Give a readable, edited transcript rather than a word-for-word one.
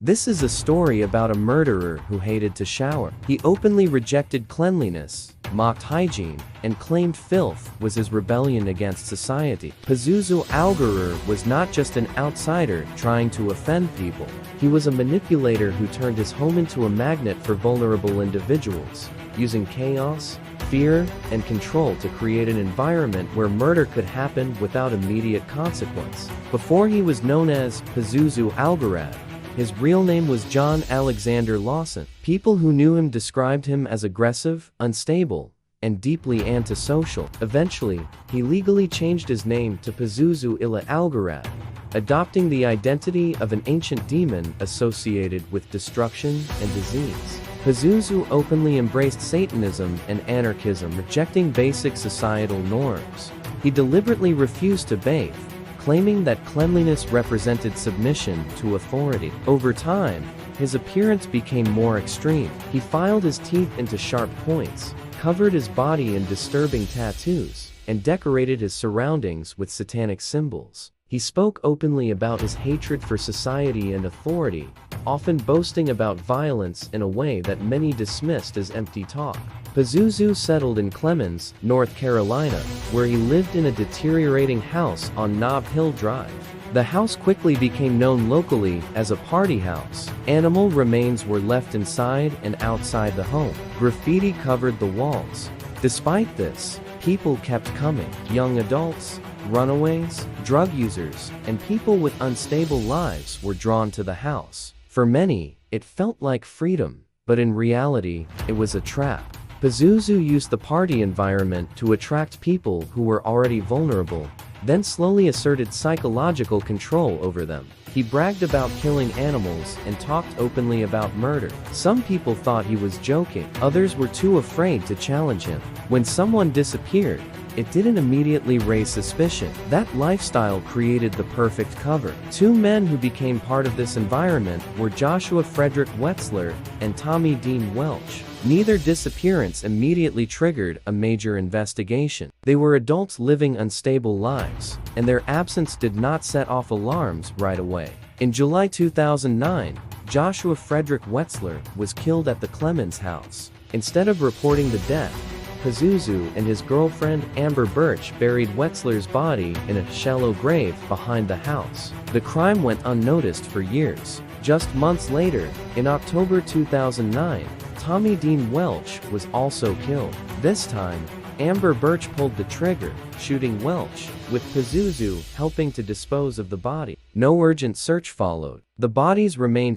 This is a story about a murderer who hated to shower. He openly rejected cleanliness, mocked hygiene, and claimed filth was his rebellion against society. Pazuzu Algarad was not just an outsider trying to offend people. He was a manipulator who turned his home into a magnet for vulnerable individuals, using chaos, fear, and control to create an environment where murder could happen without immediate consequence. Before he was known as Pazuzu Algarad, his real name was John Alexander Lawson. People who knew him described him as aggressive, unstable, and deeply antisocial. Eventually, he legally changed his name to Pazuzu Algarad, adopting the identity of an ancient demon associated with destruction and disease. Pazuzu openly embraced Satanism and anarchism, rejecting basic societal norms. He deliberately refused to bathe, claiming that cleanliness represented submission to authority. Over time, his appearance became more extreme. He filed his teeth into sharp points, covered his body in disturbing tattoos, and decorated his surroundings with satanic symbols. He spoke openly about his hatred for society and authority, often boasting about violence in a way that many dismissed as empty talk. Pazuzu settled in Clemens, North Carolina, where he lived in a deteriorating house on Nob Hill Drive. The house quickly became known locally as a party house. Animal remains were left inside and outside the home. Graffiti covered the walls. Despite this, people kept coming. Young adults, runaways, drug users, and people with unstable lives were drawn to the house. For many, it felt like freedom, but in reality, it was a trap. Pazuzu used the party environment to attract people who were already vulnerable, then slowly asserted psychological control over them. He bragged about killing animals and talked openly about murder. Some people thought he was joking, others were too afraid to challenge him. When someone disappeared, it didn't immediately raise suspicion. That lifestyle created the perfect cover. Two men who became part of this environment were Joshua Frederick Wetzler and Tommy Dean Welch. Neither disappearance immediately triggered a major investigation. They were adults living unstable lives, and their absence did not set off alarms right away. In July 2009, Joshua Frederick Wetzler was killed at the Clemens house. Instead of reporting the death, Pazuzu and his girlfriend Amber Birch buried Wetzler's body in a shallow grave behind the house. The crime went unnoticed for years. Just months later, in October 2009, Tommy Dean Welch was also killed. This time, Amber Birch pulled the trigger, shooting Welch, with Pazuzu helping to dispose of the body. No urgent search followed. The bodies remained